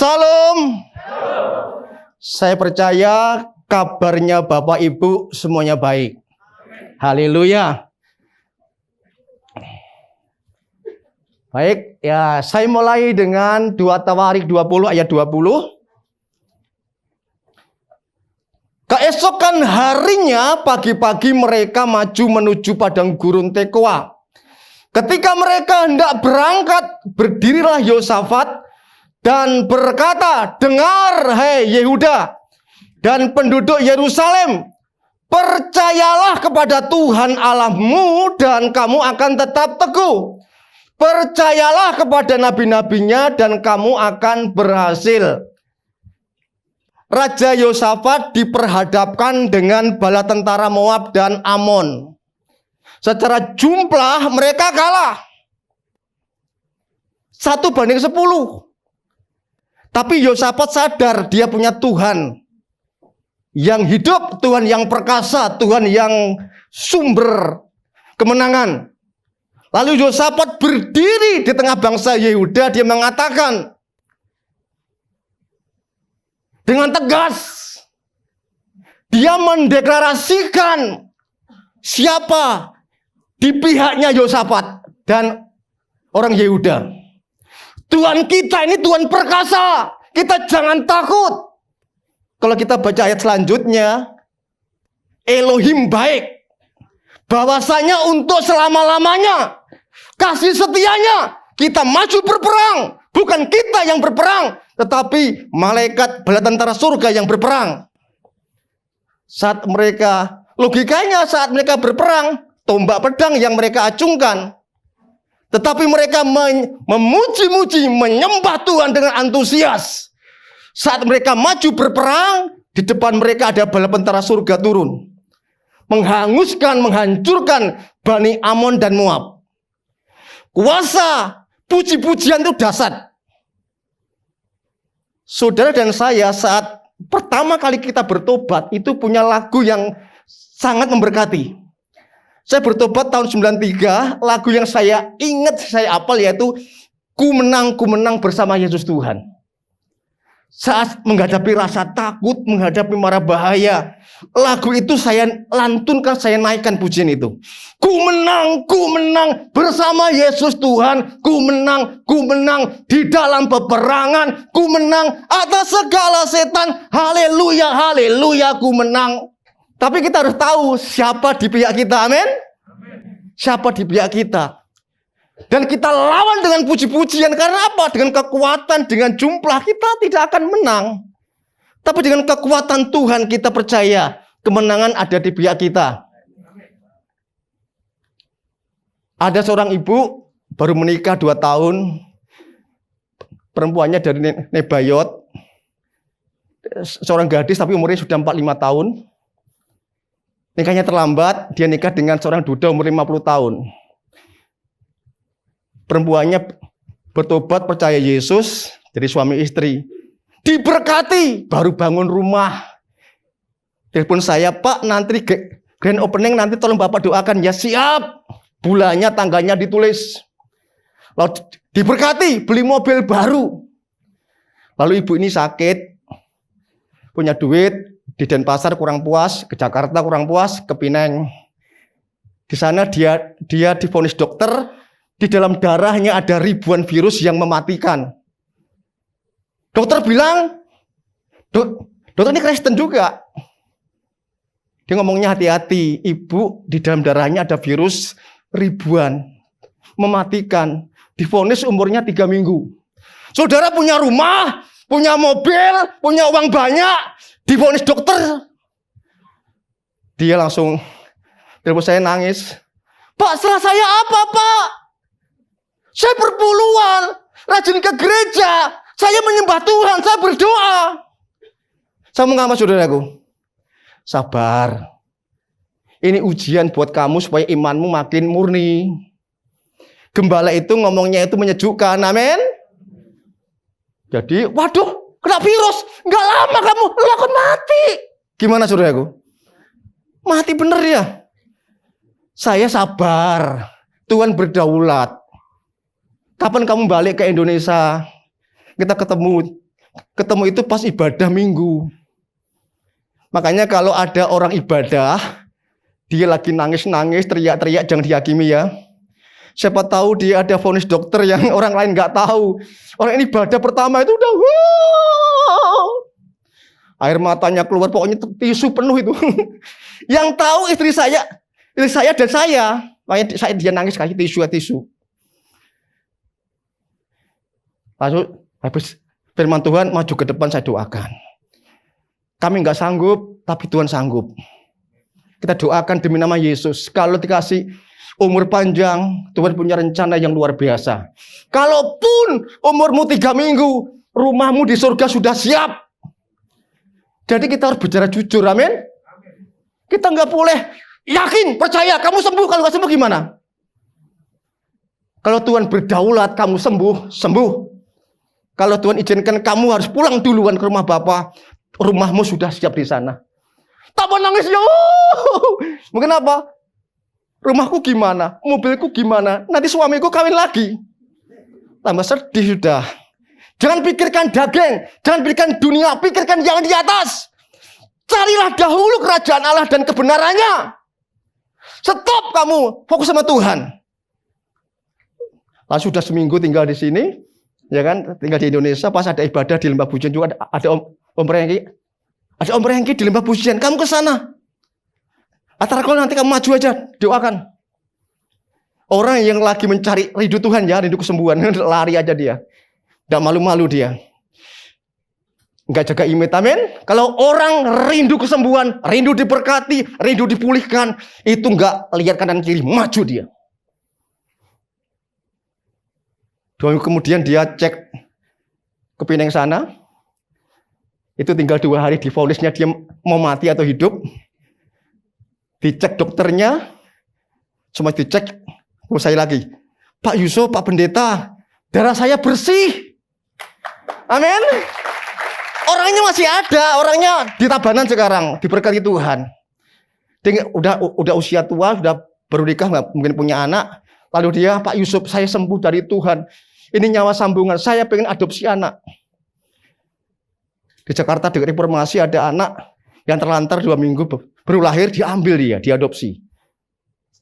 Salam. Saya percaya kabarnya Bapak Ibu semuanya baik. Haleluya. Baik, ya saya mulai dengan 2 Tawarik 20 ayat 20. Keesokan harinya pagi-pagi mereka maju menuju padang gurun Tekoa. Ketika mereka hendak berangkat, berdirilah Yosafat dan berkata, "Dengar, hei Yehuda dan penduduk Yerusalem, percayalah kepada Tuhan Allahmu dan kamu akan tetap teguh. Percayalah kepada nabi-nabinya dan kamu akan berhasil." Raja Yosafat diperhadapkan dengan bala tentara Moab dan Amon. Secara jumlah mereka kalah 1-10. Tapi Yosafat sadar dia punya Tuhan yang hidup, Tuhan yang perkasa, Tuhan yang sumber kemenangan. Lalu Yosafat berdiri di tengah bangsa Yehuda, dia mengatakan dengan tegas, dia mendeklarasikan siapa di pihaknya Yosafat dan orang Yehuda. Tuhan kita ini Tuhan perkasa. Kita jangan takut. Kalau kita baca ayat selanjutnya, Elohim baik. Bahwasanya untuk selama-lamanya kasih setianya kita maju berperang. Bukan kita yang berperang, tetapi malaikat bala tentara surga yang berperang. Saat mereka, logikanya saat mereka berperang, tombak pedang yang mereka acungkan. Tetapi mereka memuji-muji, menyembah Tuhan dengan antusias. Saat mereka maju berperang, di depan mereka ada bala tentara surga turun. Menghanguskan, menghancurkan Bani Amon dan Moab. Kuasa, puji-pujian itu dahsyat. Saudara dan saya saat pertama kali kita bertobat, itu punya lagu yang sangat memberkati. Saya bertobat tahun 93, lagu yang saya ingat, saya hafal yaitu ku menang bersama Yesus Tuhan. Saat menghadapi rasa takut, menghadapi mara bahaya, lagu itu saya lantunkan, saya naikkan pujian itu. Ku menang bersama Yesus Tuhan. Ku menang di dalam peperangan. Ku menang atas segala setan. Haleluya, haleluya, ku menang. Tapi kita harus tahu siapa di pihak kita, amin? Siapa di pihak kita. Dan kita lawan dengan puji-pujian. Karena apa? Dengan kekuatan, dengan jumlah kita tidak akan menang. Tapi dengan kekuatan Tuhan kita percaya kemenangan ada di pihak kita. Ada seorang ibu baru menikah 2 tahun. Perempuannya dari Nebayot. Seorang gadis tapi umurnya sudah 45 tahun. Nikahnya terlambat, dia nikah dengan seorang duda umur 50 tahun. Perempuannya bertobat percaya Yesus, jadi suami istri. Diberkati, baru bangun rumah. Telepon saya, "Pak, nanti grand opening nanti tolong Bapak doakan." Ya siap. Bulannya, tanggalnya ditulis. Lalu diberkati, beli mobil baru. Lalu ibu ini sakit, punya duit. Di Denpasar kurang puas, ke Jakarta kurang puas, ke Pineng. Di sana dia divonis dokter, di dalam darahnya ada ribuan virus yang mematikan. Dokter bilang, dokter ini Kristen juga. Dia ngomongnya hati-hati, ibu di dalam darahnya ada virus ribuan, mematikan. Divonis umurnya 3 minggu. Saudara punya rumah, punya mobil, punya uang banyak, divonis dokter. Dia langsung telepon saya nangis. "Pak, salah saya apa, Pak? Saya berpuluhan, rajin ke gereja, saya menyembah Tuhan, saya berdoa." Saya mengapa saudaraku? Sabar. Ini ujian buat kamu supaya imanmu makin murni. Gembala itu ngomongnya itu menyejukkan, amin. Jadi, waduh, kena virus, nggak lama kamu akan mati. Gimana saudaraku? Mati bener ya? Saya sabar. Tuhan berdaulat. Kapan kamu balik ke Indonesia? Kita ketemu ketemu itu pas ibadah minggu. Makanya kalau ada orang ibadah, dia lagi nangis-nangis, teriak-teriak, jangan dihakimi ya. Siapa tahu dia ada vonis dokter yang orang lain nggak tahu. Orang ini ibadah pertama itu udah air matanya keluar, pokoknya tisu penuh itu. Yang tahu istri saya dan saya. Makanya dia nangis kasih tisu. Lalu habis firman Tuhan maju ke depan, saya doakan. Kami nggak sanggup, tapi Tuhan sanggup. Kita doakan demi nama Yesus. Kalau dikasih umur panjang, Tuhan punya rencana yang luar biasa. Kalaupun umurmu 3 minggu, rumahmu di surga sudah siap. Jadi kita harus bicara jujur, amin. Kita nggak boleh yakin, percaya, kamu sembuh. Kalau nggak sembuh gimana? Kalau Tuhan berdaulat, kamu sembuh. Kalau Tuhan izinkan kamu harus pulang duluan ke rumah Bapa, rumahmu sudah siap di sana. Tambah nangis ya. Mungkin apa? Rumahku gimana? Mobilku gimana? Nanti suamiku kawin lagi. Tambah sedih sudah. Jangan pikirkan daging, jangan pikirkan dunia, pikirkan yang di atas. Carilah dahulu kerajaan Allah dan kebenarannya. Stop kamu, fokus sama Tuhan. Lalu sudah seminggu tinggal di sini, ya kan? Tinggal di Indonesia. Pas ada ibadah di Lembah Pujian juga ada Om Rengki. Ada Om Rengki di Lembah Pujian. Kamu ke sana. Atau kalau nanti kamu maju aja, doakan. Orang yang lagi mencari rindu Tuhan ya, rindu kesembuhan, lari aja dia. Tidak malu-malu dia. Enggak jaga image, amin. Kalau orang rindu kesembuhan, rindu diberkati, rindu dipulihkan, itu enggak lihat kanan kiri, maju dia. 2 minggu kemudian dia cek ke Pineng sana. Itu tinggal 2 hari divonisnya dia mau mati atau hidup. Dicek dokternya, semua dicek. Terus saya lagi, Pak Yusuf, Pak Pendeta, darah saya bersih. Amin. Orangnya masih ada, orangnya di Tabanan sekarang, diberkati Tuhan. Dia udah usia tua, sudah baru nikah, nggak mungkin punya anak. Lalu dia, Pak Yusuf, saya sembuh dari Tuhan. Ini nyawa sambungan, saya pengen adopsi anak. Di Jakarta dekat Reformasi ada anak yang terlantar 2 minggu baru lahir, diambil dia, diadopsi.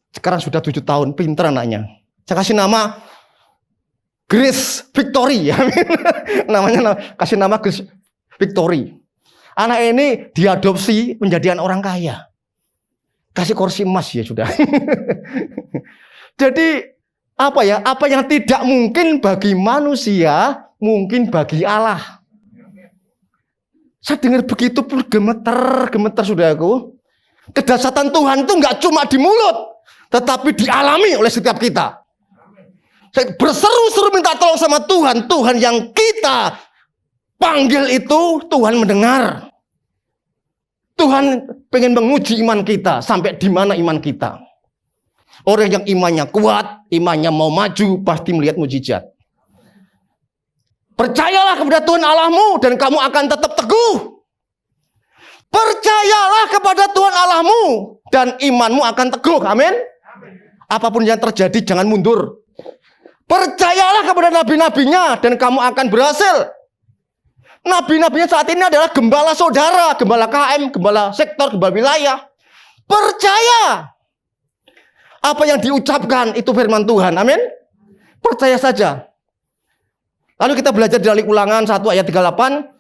Sekarang sudah 7 tahun, pintar anaknya. Saya kasih nama Grace Victory. Namanya kasih nama Grace Victory. Anak ini diadopsi menjadi anak orang kaya. Kasih kursi emas ya sudah. Jadi apa ya? Apa yang tidak mungkin bagi manusia, mungkin bagi Allah. Saya dengar begitu pun gemeter saudaraku. Kedahsyatan Tuhan itu nggak cuma di mulut, tetapi dialami oleh setiap kita. Saya berseru-seru minta tolong sama Tuhan. Tuhan yang kita panggil itu Tuhan mendengar. Tuhan pengen menguji iman kita. Sampai di mana iman kita. Orang yang imannya kuat, imannya mau maju, pasti melihat mujizat. Percayalah kepada Tuhan Allahmu dan kamu akan tetap teguh. Percayalah kepada Tuhan Allahmu dan imanmu akan teguh. Amin. Apapun yang terjadi jangan mundur. Percayalah kepada nabi-nabinya dan kamu akan berhasil. Nabi-nabinya saat ini adalah gembala saudara, gembala KM, gembala sektor, gembala wilayah. Percaya. Apa yang diucapkan itu firman Tuhan. Amin. Percaya saja. Lalu kita belajar dari Ulangan 1 ayat 38.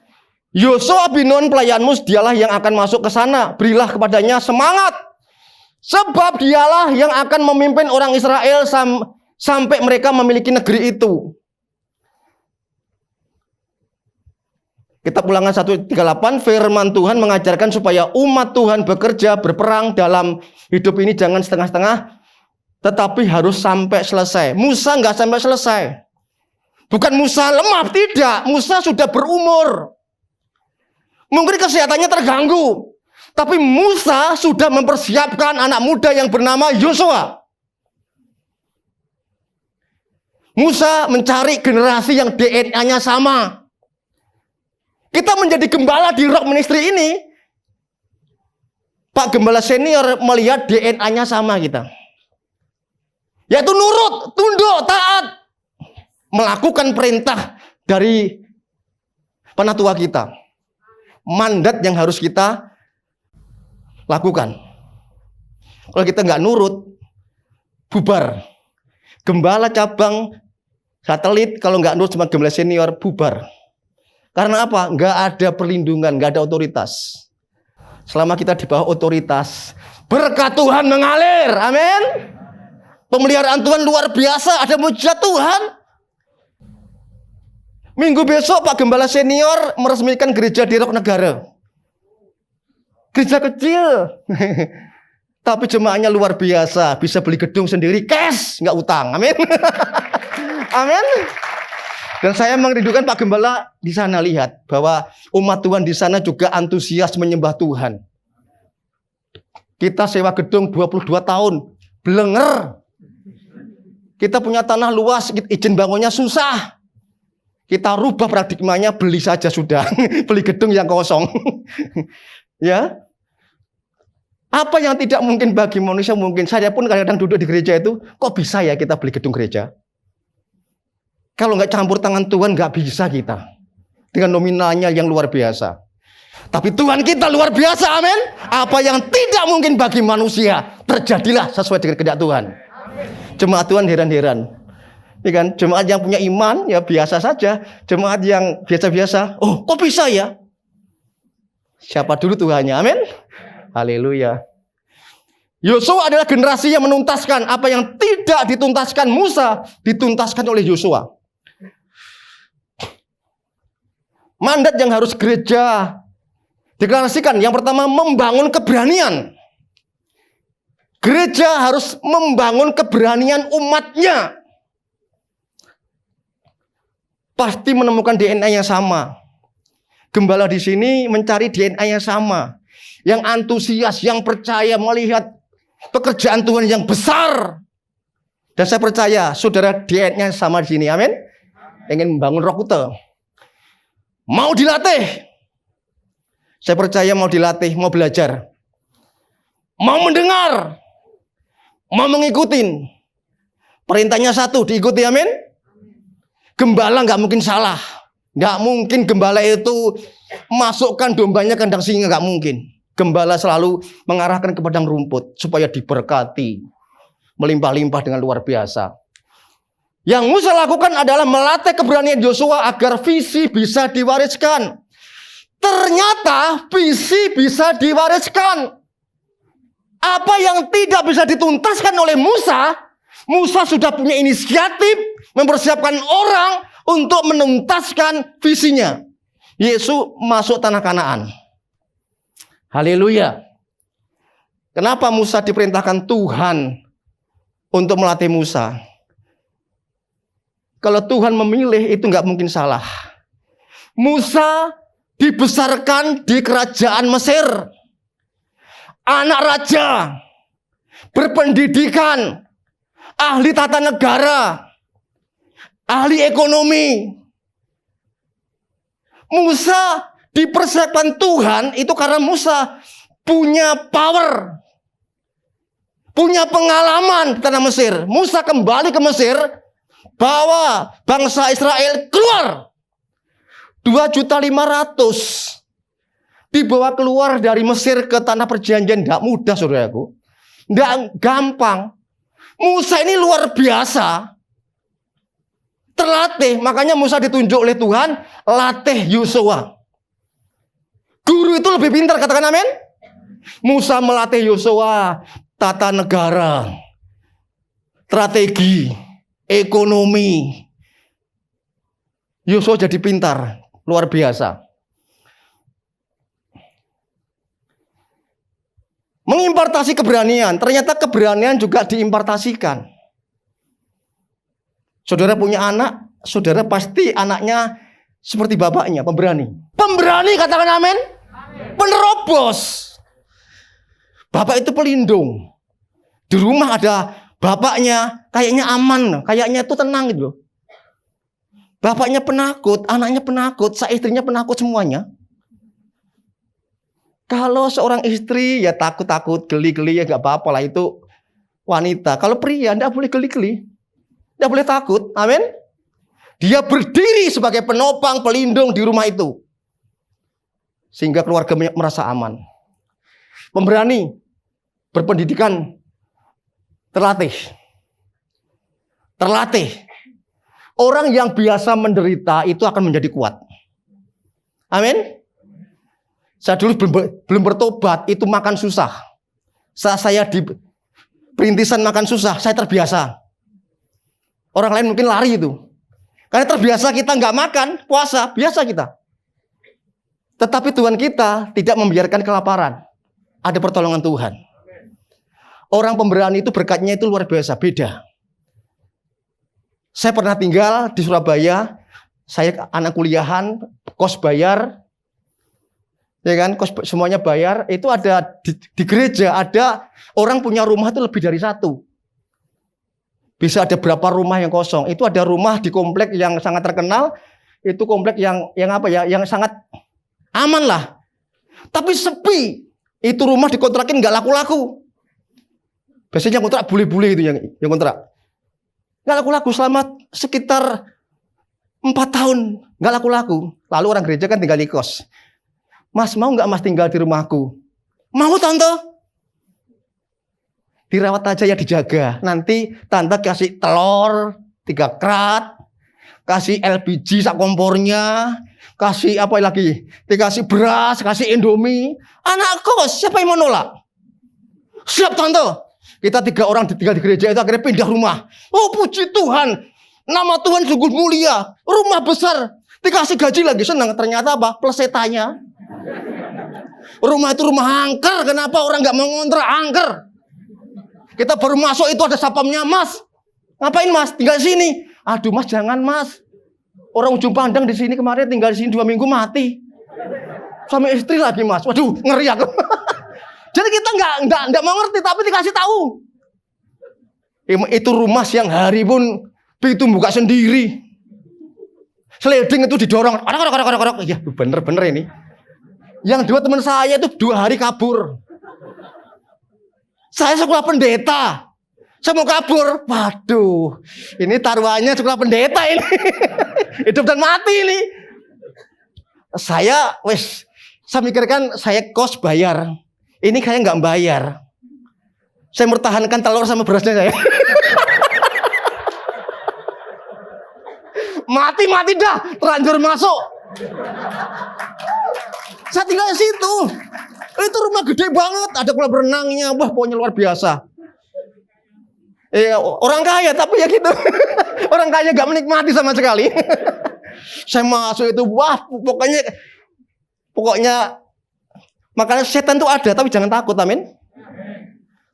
Yosua bin Nun pelayanmu, dialah yang akan masuk ke sana. Berilah kepadanya semangat. Sebab dialah yang akan memimpin orang Israel sampai mereka memiliki negeri itu. Kitab Ulangan 1:38, firman Tuhan mengajarkan supaya umat Tuhan bekerja, berperang dalam hidup ini jangan setengah-setengah, tetapi harus sampai selesai. Musa nggak sampai selesai. Bukan Musa lemah, tidak. Musa sudah berumur. Mungkin kesehatannya terganggu. Tapi Musa sudah mempersiapkan anak muda yang bernama Yosua. Musa mencari generasi yang DNA-nya sama. Kita menjadi gembala di Rock Ministry ini. Pak Gembala senior melihat DNA-nya sama kita. Yaitu nurut, tunduk, taat. Melakukan perintah dari penatua kita. Mandat yang harus kita lakukan. Kalau kita nggak nurut, bubar. Gembala cabang satelit kalau nggak nurut sama gembala senior, bubar. Karena apa? Nggak ada perlindungan, nggak ada otoritas. Selama kita di bawah otoritas, berkat Tuhan mengalir. Amin. Pemeliharaan Tuhan luar biasa, ada mujizat Tuhan. Minggu besok Pak Gembala Senior meresmikan gereja di Rok Negara. Gereja kecil. Tapi jemaahnya luar biasa, bisa beli gedung sendiri, cash, nggak utang. Amin. Amin. Dan saya merindukan Pak Gembala di sana, lihat bahwa umat Tuhan di sana juga antusias menyembah Tuhan. Kita sewa gedung 22 tahun, blenger. Kita punya tanah luas, izin bangunnya susah. Kita rubah paradigmanya, beli saja sudah. Beli gedung yang kosong. Ya. Apa yang tidak mungkin bagi manusia mungkin. Saya pun kadang-kadang duduk di gereja itu, kok bisa ya kita beli gedung gereja? Kalau nggak campur tangan Tuhan, nggak bisa kita. Dengan nominalnya yang luar biasa. Tapi Tuhan kita luar biasa, amin. Apa yang tidak mungkin bagi manusia, terjadilah sesuai dengan kehendak Tuhan. Jemaat Tuhan heran-heran. Ya kan? Jemaat yang punya iman, ya biasa saja. Jemaat yang biasa-biasa, oh kok bisa ya? Siapa dulu Tuhannya, amin. Haleluya. Yosua adalah generasi yang menuntaskan apa yang tidak dituntaskan Musa, dituntaskan oleh Yosua. Mandat yang harus gereja deklarasikan, yang pertama membangun keberanian. Gereja harus membangun keberanian umatnya. Pasti menemukan DNA yang sama. Gembala di sini mencari DNA yang sama. Yang antusias, yang percaya melihat pekerjaan Tuhan yang besar. Dan saya percaya saudara DNA sama di sini, amin. Ingin membangun Roh Kute. Mau dilatih. Saya percaya mau dilatih, mau belajar. Mau mendengar. Mau mengikutin. Perintahnya satu, diikuti, amin. Gembala nggak mungkin salah. Nggak mungkin gembala itu masukkan dombanya ke kandang singa, nggak mungkin. Gembala selalu mengarahkan ke padang rumput supaya diberkati. Melimpah-limpah dengan luar biasa. Yang Musa lakukan adalah melatih keberanian Yosua agar visi bisa diwariskan. Ternyata visi bisa diwariskan. Apa yang tidak bisa dituntaskan oleh Musa, Musa sudah punya inisiatif mempersiapkan orang untuk menuntaskan visinya. Yesus masuk tanah Kanaan. Haleluya. Kenapa Musa diperintahkan Tuhan untuk melatih Musa? Kalau Tuhan memilih itu nggak mungkin salah. Musa dibesarkan di kerajaan Mesir. Anak raja, berpendidikan, ahli tata negara, ahli ekonomi. Musa dipersiapkan Tuhan itu karena Musa punya power, punya pengalaman di tanah Mesir. Musa kembali ke Mesir, bawa bangsa Israel keluar. 2.500.000 dibawa keluar dari Mesir ke tanah perjanjian. Tidak mudah, saudaraku. Tidak gampang. Musa ini luar biasa. Terlatih. Makanya Musa ditunjuk oleh Tuhan, latih Yosua. Guru itu lebih pintar, katakan amin. Musa melatih Yosua tata negara, strategi, ekonomi. Yosua jadi pintar, luar biasa. Mengimpartasi keberanian. Ternyata keberanian juga diimpartasikan. Saudara punya anak, saudara pasti anaknya seperti bapaknya, pemberani. Pemberani, katakan amin. Penerobos. Bapak itu pelindung. Di rumah ada bapaknya, kayaknya aman, kayaknya itu tenang gitu loh. Bapaknya penakut, anaknya penakut, istrinya penakut semuanya. Kalau seorang istri ya takut-takut, geli-geli ya nggak apa-apa lah, itu wanita. Kalau pria nggak boleh geli-geli, nggak boleh takut, amin. Dia berdiri sebagai penopang, pelindung di rumah itu. Sehingga keluarga merasa aman. Pemberani, berpendidikan, terlatih. Orang yang biasa menderita itu akan menjadi kuat. Amin. Saya dulu belum bertobat, itu makan susah. Saat saya di perintisan makan susah, saya terbiasa. Orang lain mungkin lari itu. Karena terbiasa kita nggak makan, puasa, biasa kita. Tetapi Tuhan kita tidak membiarkan kelaparan. Ada pertolongan Tuhan. Orang pemberani itu berkatnya itu luar biasa, beda. Saya pernah tinggal di Surabaya, saya anak kuliahan, kos bayar, ya kan, kos semuanya bayar. Itu ada di gereja ada orang punya rumah itu lebih dari satu. Bisa ada berapa rumah yang kosong. Itu ada rumah di komplek yang sangat terkenal, itu komplek yang yang sangat aman lah. Tapi sepi. Itu rumah dikontrakin nggak laku-laku. Biasanya kontrak bule-bule itu yang kontrak. Nggak laku-laku selama sekitar 4 tahun nggak laku-laku. Lalu orang gereja kan tinggal di kos. Mas, mau nggak Mas tinggal di rumahku? Mau tante. Dirawat aja ya, dijaga. Nanti tante kasih telur 3 krat, kasih LPG sak kompornya, kasih apa lagi? Dikasih beras, kasih Indomie. Anak kos, siapa yang mau nolak? Siap tante. Kita 3 orang tinggal di gereja itu akhirnya pindah rumah. Oh puji Tuhan, nama Tuhan sungguh mulia. Rumah besar, dikasih gaji lagi, senang. Ternyata apa? Plesetanya. Rumah itu rumah angker. Kenapa orang nggak mau ngontrak angker? Kita baru masuk itu ada sapamnya, Mas. Ngapain Mas? Tinggal di sini. Aduh Mas, jangan Mas. Orang ujung pandang di sini kemarin tinggal di sini 2 minggu mati. Suami istri lagi Mas. Waduh, ngeri aku. Jadi kita nggak mau ngerti, tapi dikasih tahu. Itu rumah siang hari pun pintu buka sendiri. Sliding itu didorong. Ya bener ini. Yang 2 teman saya itu 2 hari kabur. Saya sekolah pendeta. Saya mau kabur. Waduh, ini taruhannya sekolah pendeta ini. Hidup dan mati ini. Saya mikirkan saya kos bayar. Ini kayak nggak bayar. Saya mempertahankan telur sama berasnya saya. Mati dah, terlanjur masuk. Saya tinggal di situ. Itu rumah gede banget, ada kolam renangnya, wah pokoknya luar biasa. Orang kaya tapi ya gitu. Orang kaya nggak menikmati sama sekali. Saya masuk itu, wah pokoknya. Makanya setan itu ada, tapi jangan takut, amin.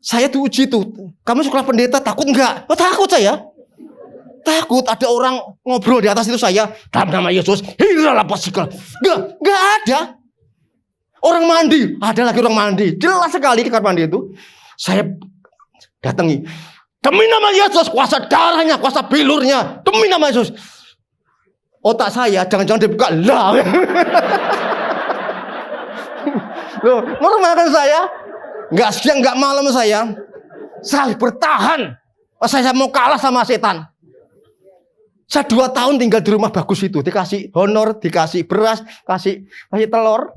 Saya diuji tuh, kamu sekolah pendeta takut enggak? Oh, takut saya. Takut ada orang ngobrol di atas itu saya. Dalam nama Yesus, hiralah pasikal. Enggak ada. Orang mandi, ada lagi orang mandi. Jelas sekali di kamar mandi itu. Saya datangi. Demi nama Yesus, kuasa darahnya, kuasa bilurnya. Demi nama Yesus. Otak saya jangan-jangan dibuka lah. Loh, normal kan saya? Enggak siang, enggak malam saya bertahan. Saya mau kalah sama setan. Saya 2 tahun tinggal di rumah bagus itu. Dikasih honor, dikasih beras, kasih telur.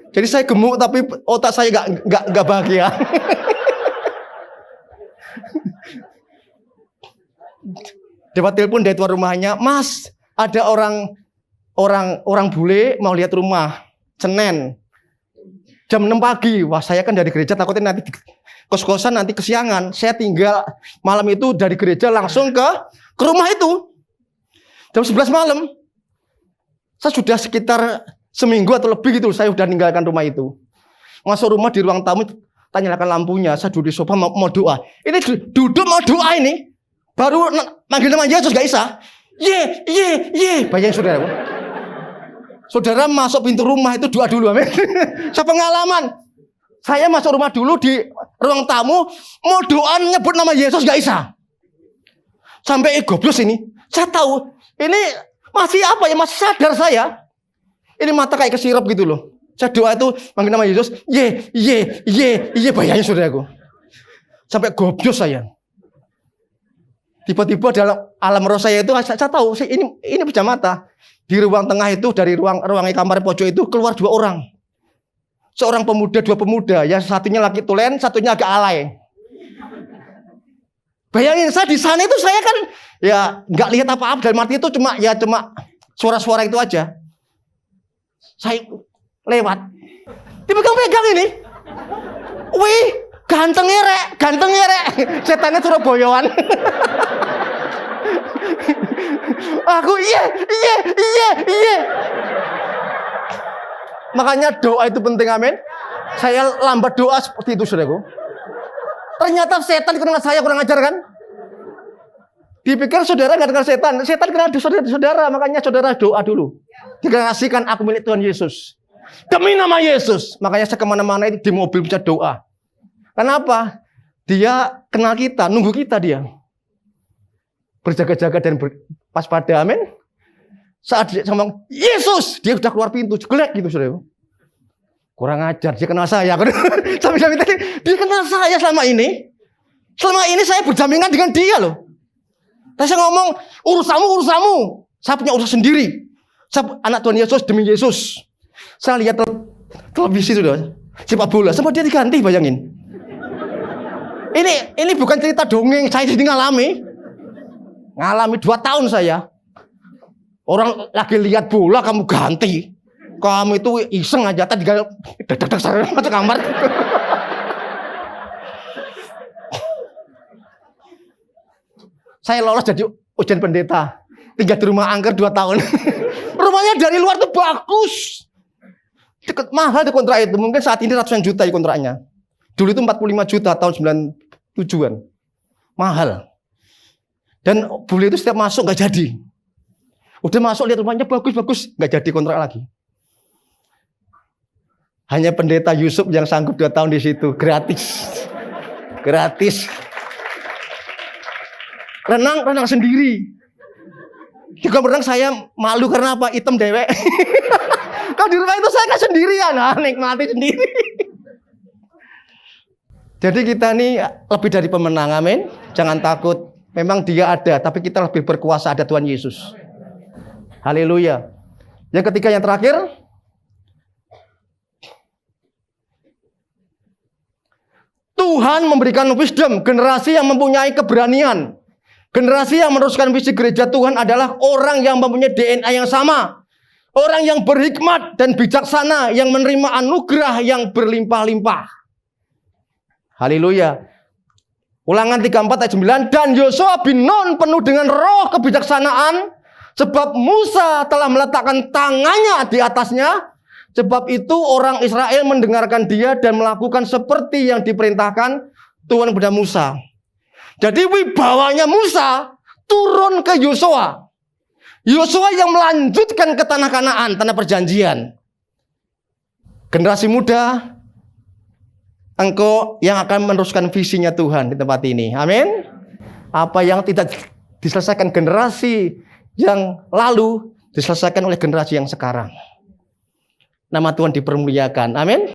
Jadi saya gemuk tapi otak saya enggak bahagia. Dapat telepon dari tuan rumahnya, Mas, ada orang bule mau lihat rumah. Senin. Jam 6 pagi, wah saya kan dari gereja takutnya nanti kos-kosan nanti kesiangan. Saya tinggal malam itu dari gereja langsung ke rumah itu. Jam 11 malam. Saya sudah sekitar seminggu atau lebih gitu, saya sudah meninggalkan rumah itu. Masuk rumah di ruang tamu, tanyakan lampunya, saya duduk di sofa mau doa. Ini duduk mau doa ini, baru manggil nama Yesus gak bisa. Ye. Bayangin saudara. Saudara masuk pintu rumah itu doa dulu, amin. Saya pengalaman. Saya masuk rumah dulu di ruang tamu, mau doa nyebut nama Yesus gak bisa. Sampai goblos ini. Saya tahu, ini masih apa ya, masih sadar saya. Ini mata kayak kesirap gitu loh. Saya doa itu manggil nama Yesus, ye, bayangin saudaraku. Sampai goblos saya. Tiba-tiba dalam alam roh saya itu saya tahu ini pejam mata. Di ruang tengah itu dari ruang kamar pojok itu keluar 2 orang. Seorang pemuda, 2 pemuda. Yang satunya laki tulen, satunya agak alay. Bayangin saya di sana itu saya kan ya nggak lihat apa-apa, dalam arti itu cuma suara-suara itu aja. Saya lewat. Dipegang-pegang ini. Wih, gantengnya rek. Setannya Surabayaan. Aku iya. Makanya doa itu penting, amin. Saya lambat doa seperti itu, saudaraku. Ternyata setan kenal saya kurang ajar kan? Dipikir saudara nggak kenal setan. Setan kenal saudara, makanya saudara doa dulu. Dikasihkan aku milik Tuhan Yesus. Demi nama Yesus. Makanya saya kemana-mana itu di mobil bisa doa. Kenapa? Dia kenal kita, nunggu kita dia. Berjaga-jaga dan waspada, amin. Saat dia ngomong Yesus, dia sudah keluar pintu, jelek gitu saudara. Kurang ajar, dia kenal saya. Sampai tadi dia kenal saya selama ini. Selama ini saya berjaminan dengan dia loh. Tapi saya ngomong urusanmu. Saya punya urusan sendiri. Saya anak Tuhan Yesus demi Yesus. Saya lihat televisi sudah sepak bola, sama dia diganti, bayangin. Ini bukan cerita dongeng, saya sendiri ngalami 2 tahun saya. Orang lagi lihat bola kamu ganti. Kamu itu iseng aja tadi dadak saya masuk kamar. Saya lolos jadi ujian pendeta. Tinggal di rumah angker 2 tahun. Rumahnya dari luar tuh bagus. Deket mahal di kontrak itu. Mungkin saat ini ratusan juta di kontraknya. Dulu itu 45 juta tahun 97-an. Mahal. Dan bule itu setiap masuk nggak jadi. Udah masuk lihat rumahnya bagus, nggak jadi kontrak lagi. Hanya pendeta Yusuf yang sanggup 2 tahun di situ, gratis. Renang sendiri. Juga renang saya malu karena apa? Hitam dewek. Kalau di rumah itu saya kan sendirian, nikmati sendiri. Jadi kita nih lebih dari pemenang, amin. Jangan takut. Memang dia ada, tapi kita lebih berkuasa, ada Tuhan Yesus. Haleluya. Yang ketiga, yang terakhir. Tuhan memberikan wisdom, generasi yang mempunyai keberanian. Generasi yang meneruskan visi gereja Tuhan adalah orang yang mempunyai DNA yang sama. Orang yang berhikmat dan bijaksana, yang menerima anugerah yang berlimpah-limpah. Haleluya. Ulangan 34 ayat 9. Dan Yosua bin Nun penuh dengan roh kebijaksanaan, sebab Musa telah meletakkan tangannya di atasnya. Sebab itu orang Israel mendengarkan dia dan melakukan seperti yang diperintahkan Tuhan kepada Musa. Jadi wibawanya Musa turun ke Yosua. Yosua yang melanjutkan ke tanah Kanaan, tanah perjanjian. Generasi muda, engkau yang akan meneruskan visinya Tuhan di tempat ini. Amin. Apa yang tidak diselesaikan generasi yang lalu, diselesaikan oleh generasi yang sekarang. Nama Tuhan dipermuliakan. Amin.